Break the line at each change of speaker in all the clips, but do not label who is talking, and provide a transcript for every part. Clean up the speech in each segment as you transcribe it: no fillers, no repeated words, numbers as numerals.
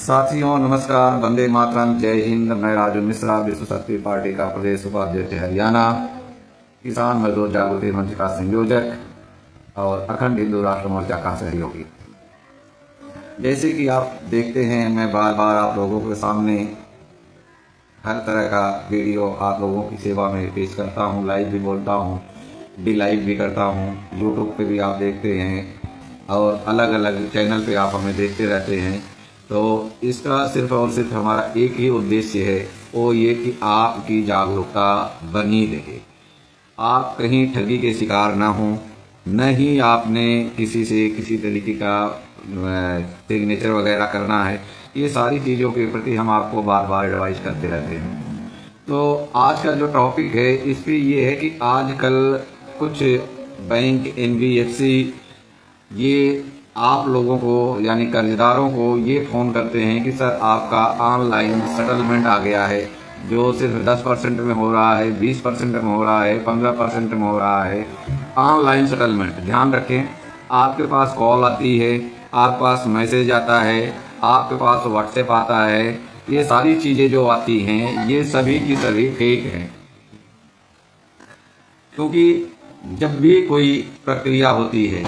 साथियों नमस्कार, वंदे मातरम, जय हिंद। मैं राजू मिश्रा, विश्व शक्ति पार्टी का प्रदेश उपाध्यक्ष हरियाणा, किसान मजदूर जागृति मंच का संयोजक और अखंड हिंदू राष्ट्र मोर्चा का सहयोगी। जैसे कि आप देखते हैं, मैं बार बार आप लोगों के सामने हर तरह का वीडियो आप लोगों की सेवा में पेश करता हूँ। लाइव भी बोलता हूँ, डी लाइव भी करता हूँ। यूट्यूब पे भी आप देखते हैं और अलग अलग चैनल पे आप हमें देखते रहते हैं। तो इसका सिर्फ और सिर्फ हमारा एक ही उद्देश्य है, वो ये कि आपकी जागरूकता बनी रहे, आप कहीं ठगी के शिकार ना हो, न ही आपने किसी से किसी तरीके का सिग्नेचर वगैरह करना है। ये सारी चीज़ों के प्रति हम आपको बार बार एडवाइस करते रहते हैं। तो आज का जो टॉपिक है इस पर ये है कि आजकल कुछ बैंक, एनबीएफसी ये आप लोगों को यानी कर्जदारों को ये फ़ोन करते हैं कि सर आपका ऑनलाइन सेटलमेंट आ गया है, जो सिर्फ 10% में हो रहा है, 20% में हो रहा है, 15% में हो रहा है। ऑनलाइन सेटलमेंट, ध्यान रखें, आपके पास कॉल आती है, आपके पास मैसेज आता है, आपके पास व्हाट्सएप आता है, ये सारी चीज़ें जो आती हैं ये सभी की सभी फेक हैं। क्योंकि जब भी कोई प्रक्रिया होती है,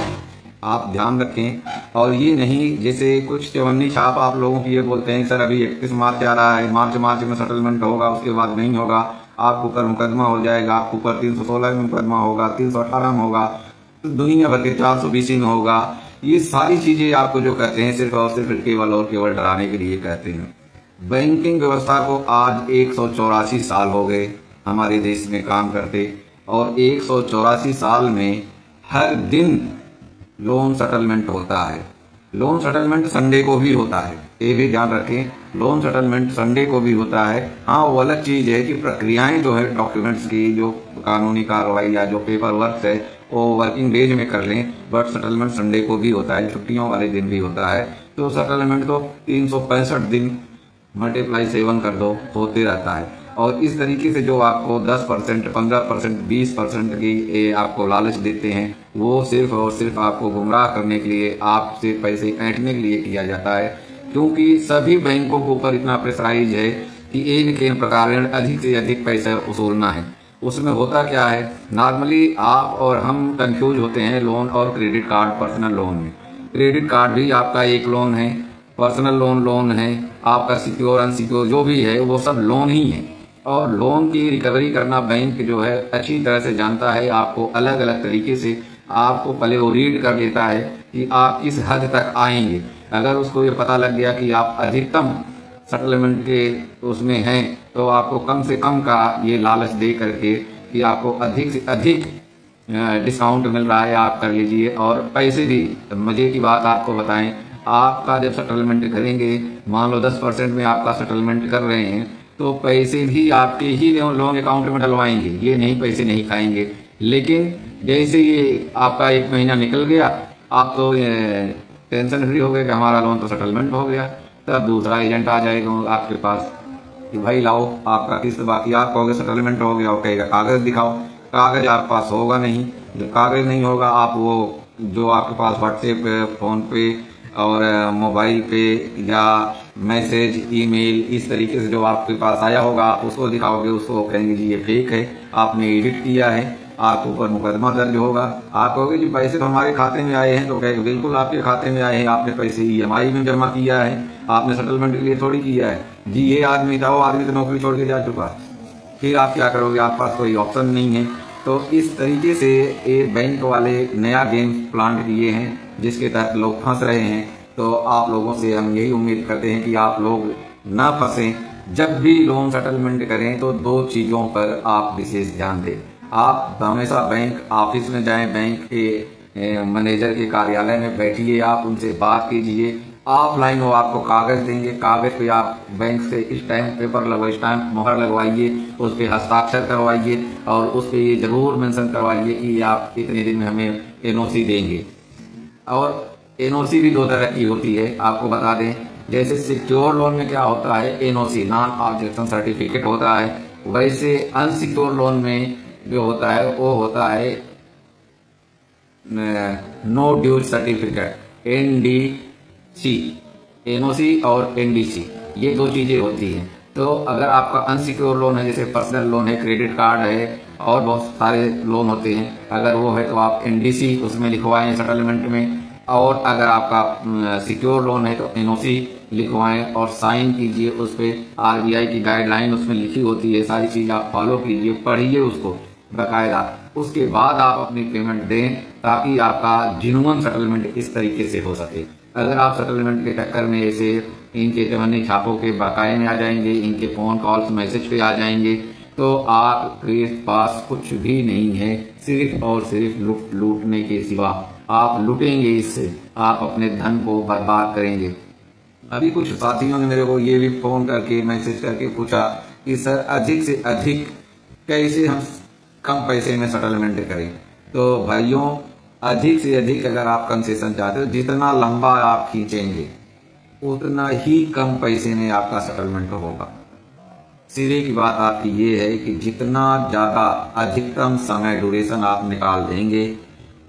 आप ध्यान रखें, और ये नहीं जैसे कुछ चवन्नी छाप आप लोगों की ये बोलते हैं सर अभी 31 मार्च आ रहा है, मार्च में सेटलमेंट होगा, उसके बाद नहीं होगा, आपके ऊपर मुकदमा हो जाएगा, आपके ऊपर 316 में मुकदमा होगा, 318 में होगा, दुनिया भर के 420 में होगा। ये सारी चीजें आपको जो कहते हैं सिर्फ और सिर्फ केवल और केवल डराने के लिए कहते हैं। बैंकिंग व्यवस्था को आज 184 साल हो गए हमारे देश में काम करते, और 184 साल में हर दिन लोन सेटलमेंट होता है। लोन सेटलमेंट संडे को भी होता है, ये भी ध्यान रखें, लोन सेटलमेंट संडे को भी होता है। हाँ, वो अलग चीज़ है कि प्रक्रियाएं जो है डॉक्यूमेंट्स की, जो कानूनी कार्रवाई या जो पेपर वर्क है वो वर्किंग डेज में कर लें, बट सेटलमेंट संडे को भी होता है, छुट्टियों वाले दिन भी होता है। तो सेटलमेंट तो 365 दिन मल्टीप्लाई 7 कर दो होते रहता है। और इस तरीके से जो आपको 10%, 15%, 20% की आपको लालच देते हैं, वो सिर्फ और सिर्फ आपको गुमराह करने के लिए, आपसे पैसे ऐंठने के लिए किया जाता है। क्योंकि सभी बैंकों के ऊपर इतना प्रेशराइज है कि इन के प्रकार अधिक से अधिक पैसा वसूलना है। उसमें होता क्या है, नॉर्मली आप और हम कंफ्यूज होते हैं लोन और क्रेडिट कार्ड, पर्सनल लोन में। क्रेडिट कार्ड भी आपका एक लोन है, पर्सनल लोन है, आपका सिक्योर अनसिक्योर जो भी है वो सब लोन ही है। और लोन की रिकवरी करना बैंक जो है अच्छी तरह से जानता है। आपको अलग अलग तरीके से आपको पहले वो रीड कर लेता है कि आप किस हद तक आएंगे। अगर उसको ये पता लग गया कि आप अधिकतम सेटलमेंट के उसमें हैं, तो आपको कम से कम का ये लालच दे करके कि आपको अधिक से अधिक डिस्काउंट मिल रहा है, आप कर लीजिए। और पैसे भी, मजे की बात आपको बताएं, आपका जब सेटलमेंट करेंगे, मान लो 10% में आपका सेटलमेंट कर रहे हैं, तो पैसे भी आपके ही लोन अकाउंट में डलवाएंगे, ये नहीं पैसे नहीं खाएंगे। लेकिन जैसे ये आपका 1 महीना निकल गया, आप तो टेंशन फ्री हो गए कि हमारा लोन तो सेटलमेंट हो गया, तब दूसरा एजेंट आ जाएगा आपके पास कि भाई लाओ आपका किस्त बाकी, आप कहोगे सेटलमेंट हो गया, और कहेगा कागज दिखाओ। कागज आपके पास होगा नहीं, जब कागज नहीं होगा, आप वो जो आपके पास व्हाट्सएप, फोन पे और मोबाइल पे या मैसेज, ईमेल, इस तरीके से जो आपके पास आया होगा, आप उसको दिखाओगे, उसको कहेंगे जी ये फेक है, आपने एडिट किया है, आपके ऊपर मुकदमा दर्ज होगा। आप कहोगे जी पैसे तो हमारे खाते में आए हैं, तो कहेंगे बिल्कुल आपके खाते में आए हैं, आपने पैसे ईएमआई में जमा किया है, आपने सेटलमेंट के लिए थोड़ी किया है। जी ये आदमी था, वो आदमी तो नौकरी छोड़ के जा चुका, फिर आप क्या करोगे, आपके पास कोई ऑप्शन नहीं है। तो इस तरीके से ये बैंक वाले नया गेम प्लान किए हैं जिसके तहत लोग फंस रहे हैं। तो आप लोगों से हम यही उम्मीद करते हैं कि आप लोग ना फंसें। जब भी लोन सेटलमेंट करें तो 2 चीज़ों पर आप विशेष ध्यान दें। आप हमेशा बैंक ऑफिस में जाएं, बैंक के मैनेजर के कार्यालय में बैठिए, आप उनसे बात कीजिए। ऑफलाइन वो आपको कागज देंगे, कागज पे आप बैंक से स्टैम्प पेपर लगवाइए, स्टैम्प मोहर लगवाइए, उस पर हस्ताक्षर करवाइए, और उस पर ये जरूर मेंशन करवाइए कि आप इतने दिन में हमें एनओसी देंगे। और एनओसी भी 2 तरह की होती है, आपको बता दें। जैसे सिक्योर लोन में क्या होता है, एनओसी, नॉन ऑब्जेक्शन सर्टिफिकेट होता है। वैसे अनसिक्योर लोन में जो होता है वो होता है no due certificate, NDC। NOC और एनडीसी, ये दो चीज़ें होती हैं। तो अगर आपका अनसिक्योर लोन है, जैसे पर्सनल लोन है, क्रेडिट कार्ड है और बहुत सारे लोन होते हैं, अगर वो है तो आप एनडीसी उसमें लिखवाएं सेटलमेंट में। और अगर आपका सिक्योर लोन है तो एनओसी लिखवाएं और साइन कीजिए उस पर। आरबीआई की गाइडलाइन उसमें लिखी होती है, सारी चीज़ आप फॉलो कीजिए, पढ़िए उसको बाकायदा। उसके बाद आप अपनी पेमेंट दें ताकि आपका जिन्युइन सेटलमेंट इस तरीके से हो सके। अगर आप सेटलमेंट के चक्कर में ऐसे इनके चवन्नी छापों के बकाये में आ जाएंगे, इनके फ़ोन कॉल्स मैसेज पे आ जाएंगे, तो आपके पास कुछ भी नहीं है, सिर्फ और सिर्फ लूटने के सिवा। आप लूटेंगे, इससे आप अपने धन को बर्बाद करेंगे। अभी कुछ साथियों ने मेरे को ये भी फ़ोन करके मैसेज करके पूछा कि सर अधिक से अधिक कैसे हम कम पैसे में सेटलमेंट करें। तो भाइयों, अधिक से अधिक अगर आप कंसेशन चाहते हो, जितना लंबा आप खींचेंगे उतना ही कम पैसे में आपका सेटलमेंट होगा। सीधे की बात आपकी ये है कि जितना ज़्यादा अधिकतम समय ड्यूरेशन आप निकाल देंगे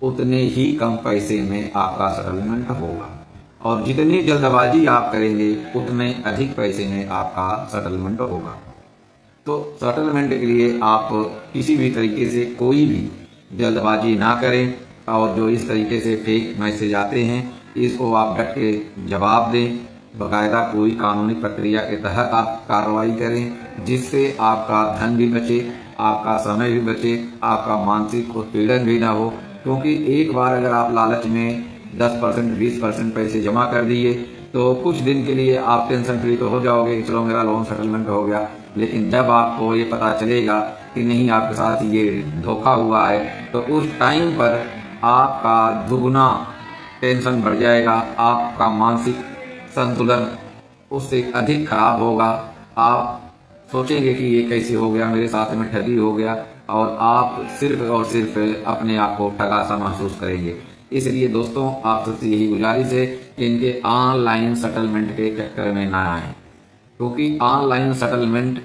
उतने ही कम पैसे में आपका सेटलमेंट होगा, और जितनी जल्दबाजी आप करेंगे उतने अधिक पैसे में आपका सेटलमेंट होगा। तो सेटलमेंट के लिए आप किसी भी तरीके से कोई भी जल्दबाजी ना करें, और जो इस तरीके से फेक मैसेज आते हैं इसको आप डट के जवाब दें। बाकायदा कोई कानूनी प्रक्रिया के तहत आप कार्रवाई करें, जिससे आपका धन भी बचे, आपका समय भी बचे, आपका मानसिक उत्पीड़न भी ना हो। क्योंकि एक बार अगर आप लालच में 10% 20% पैसे जमा कर दिए तो कुछ दिन के लिए आप टेंशन फ्री तो हो जाओगे, चलो मेरा लोन सेटलमेंट हो गया। लेकिन जब आपको ये पता चलेगा कि नहीं आपके साथ ये धोखा हुआ है, तो उस टाइम पर आपका दुगना टेंशन बढ़ जाएगा, आपका मानसिक संतुलन उससे अधिक खराब होगा। आप सोचेंगे कि ये कैसे हो गया, मेरे साथ में ठगी हो गया, और आप सिर्फ और सिर्फ अपने आप को ठगा सा महसूस करेंगे। इसलिए दोस्तों, आप सबसे यही गुजारिश है कि इनके ऑनलाइन सेटलमेंट के चक्कर में ना आए, क्योंकि ऑनलाइन सेटलमेंट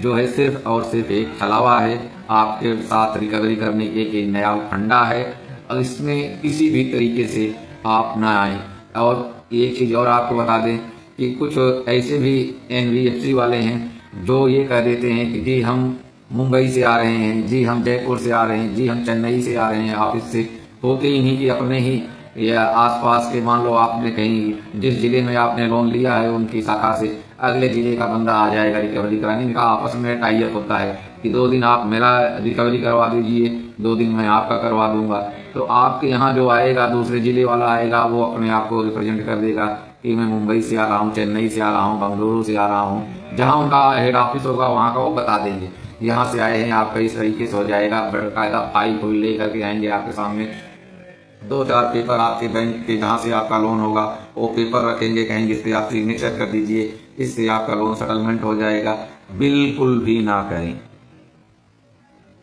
जो है सिर्फ और सिर्फ एक छलावा है, आपके साथ रिकवरी करने के एक नया फंडा है, और इसमें किसी भी तरीके से आप ना आए। और एक चीज़ और आपको बता दें कि कुछ ऐसे भी एनबीएफसी वाले हैं जो ये कह देते हैं कि जी हम मुंबई से आ रहे हैं, जी हम जयपुर से आ रहे हैं, जी हम चेन्नई से आ रहे हैं ऑफिस से, होते ही नहीं कि अपने ही या आसपास के, मान लो आपने कहीं जिस जिले में आपने लोन लिया है उनकी शाखा से अगले जिले का बंदा आ जाएगा रिकवरी कराने का। आपस में टाई अप होता है कि 2 दिन आप मेरा रिकवरी करवा दीजिए, 2 दिन मैं आपका करवा दूंगा। तो आपके यहाँ जो आएगा, दूसरे जिले वाला आएगा, वो अपने आप को रिप्रेजेंट कर देगा कि मैं मुंबई से आ रहा हूँ, चेन्नई से आ रहा हूँ, बेंगलुरु से आ रहा हूँ, जहाँ उनका हेड ऑफिस होगा वहाँ का वो बता देंगे यहाँ से आए हैं। आपका इस तरीके से हो जाएगा, बाकायदा फाइल फुल ले करके आएंगे आपके सामने, 2-4 पेपर आपके बैंक के जहाँ से आपका लोन होगा वो पेपर रखेंगे, कहेंगे इस पे आप सिग्नेचर कर दीजिए, इससे आपका लोन सेटलमेंट हो जाएगा। बिल्कुल भी ना करें।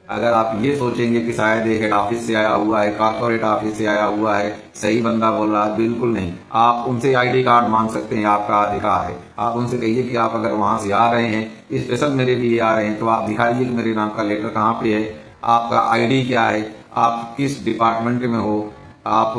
अगर आप ये सोचेंगे कि शायद एक हेड ऑफिस से आया हुआ है, कॉर्पोरेट ऑफिस से आया हुआ है, सही बंदा बोल रहा है, बिल्कुल नहीं। आप उनसे आईडी कार्ड मांग सकते हैं, आपका अधिकार है। आप उनसे कहिए कि आप अगर वहां से आ रहे हैं, स्पेशल मेरे लिए आ रहे हैं, तो आप दिखाइए कि मेरे नाम का लेटर कहाँ पे है, आपका आईडी क्या है, आप किस डिपार्टमेंट में हो, आप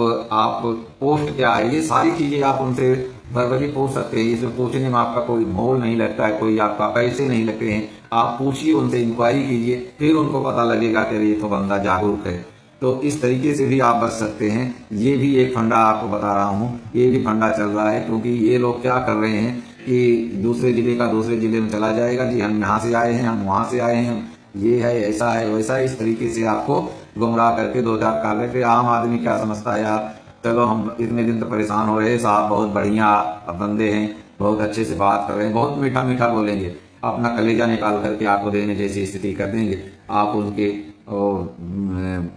पोस्ट क्या है, ये सारी चीजें आप उनसे वर्बली पूछ सकते हैं। इसमें पूछने में आपका कोई मोल नहीं लगता है, कोई आपका पैसे नहीं लगते हैं। आप पूछिए, उनसे इंक्वायरी कीजिए, फिर उनको पता लगेगा कि ये तो बंदा जागरूक है। तो इस तरीके से भी आप बच सकते हैं। ये भी एक फंडा आपको बता रहा हूँ, ये भी फंडा चल रहा है, क्योंकि ये लोग क्या कर रहे हैं कि दूसरे जिले का दूसरे जिले में चला जाएगा, जी हम यहाँ से आए हैं, हम वहाँ से आए हैं, ये है, ऐसा है, वैसा है। इस तरीके से आपको गुमराह करके 2-4 कागज पे, आम आदमी क्या समझता है यार, चलो हम इतने दिन तो परेशान हो रहे, साहब बहुत बढ़िया बंदे हैं, बहुत अच्छे से बात कर रहे हैं, बहुत मीठा मीठा बोलेंगे, अपना कलेजा निकाल करके आपको देने जैसी स्थिति कर देंगे। आप उनके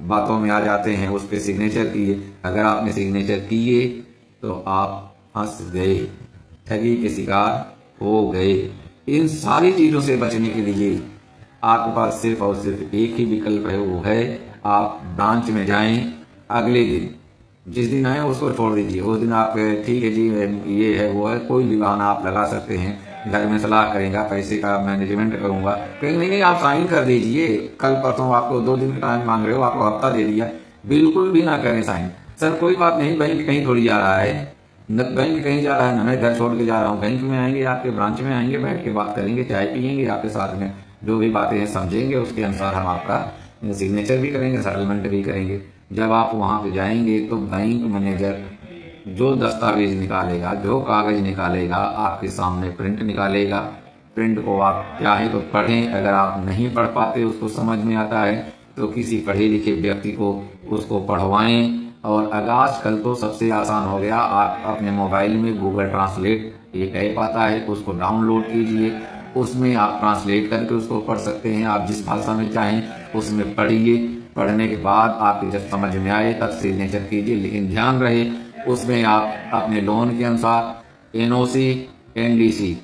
बातों में आ जाते हैं, उस पर सिग्नेचर किए। अगर आपने सिग्नेचर किए तो आप फंस गए, ठगी के शिकार हो गए। इन सारी चीज़ों से बचने के लिए आपके पास सिर्फ और सिर्फ एक ही विकल्प है, वो है आप ब्रांच में जाएं। अगले दिन जिस दिन आए उसको छोड़ दीजिए, उस दिन आप ठीक है जी ये है वो है, कोई भी बहाना आप लगा सकते हैं। घर में सलाह करेंगे, पैसे का मैनेजमेंट करूंगा, कहेंगे नहीं आप साइन कर दीजिए, कल परसों आपको 2 दिन का टाइम मांग रहे हो, आपको हफ्ता दे दिया। बिल्कुल भी ना करें साइन। सर कोई बात नहीं, बैंक कहीं थोड़ी जा रहा है, न बैंक कहीं जा रहा है, न मैं घर छोड़ के जा रहा हूँ। बैंक में आएंगे, आपके ब्रांच में आएंगे, बैठ के बात करेंगे, चाय पियेंगे, आपके साथ में जो भी बातें हैं समझेंगे, उसके अनुसार हम आपका सिग्नेचर भी करेंगे, सेटलमेंट भी करेंगे। जब आप वहाँ पे जाएंगे तो बैंक मैनेजर जो दस्तावेज निकालेगा, जो कागज निकालेगा, आपके सामने प्रिंट निकालेगा। प्रिंट को आप चाहे तो पढ़ें, अगर आप नहीं पढ़ पाते, उसको समझ में आता है तो किसी पढ़े लिखे व्यक्ति को उसको पढ़वाएं। और आजकल तो सबसे आसान हो गया, आप अपने मोबाइल में गूगल ट्रांसलेट एक ऐप आता है, उसको डाउनलोड कीजिए, उसमें आप ट्रांसलेट करके उसको पढ़ सकते हैं। आप जिस भाषा में चाहें उसमें पढ़िए, पढ़ने के बाद आपको जब समझ में आए तब सिग्नेचर कीजिए। लेकिन ध्यान रहे उसमें आप अपने लोन के अनुसार एनओसी, एनडीसी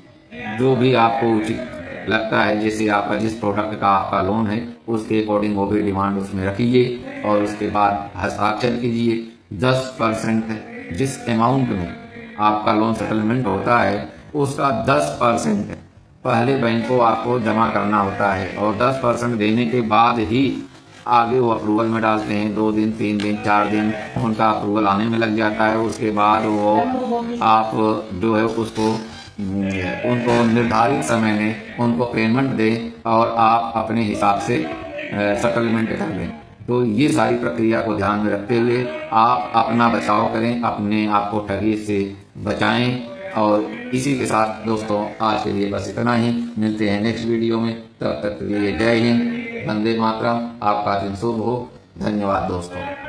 जो भी आपको उचित लगता है, जैसे आपका जिस प्रोडक्ट का आपका लोन है उसके अकॉर्डिंग वो भी डिमांड उसमें रखिए और उसके बाद हस्ताक्षर कीजिए। 10% जिस अमाउंट में आपका लोन सेटलमेंट होता है उसका 10% पहले बैंक को आपको जमा करना होता है और 10% देने के बाद ही आगे वो अप्रूवल में डालते हैं। 2 दिन, 3 दिन, 4 दिन उनका अप्रूवल आने में लग जाता है। उसके बाद वो आप जो है उसको उनको निर्धारित समय में उनको पेमेंट दें और आप अपने हिसाब से सेटलमेंट कर लें। तो ये सारी प्रक्रिया को ध्यान में रखते हुए आप अपना बचाव करें, अपने आप को ठगी से बचाएं। और इसी के साथ दोस्तों आज के लिए बस इतना ही। मिलते हैं नेक्स्ट वीडियो में, तब तक के लिए जय हिंद, वंदे मातरम। आपका दिन शुभ हो। धन्यवाद दोस्तों।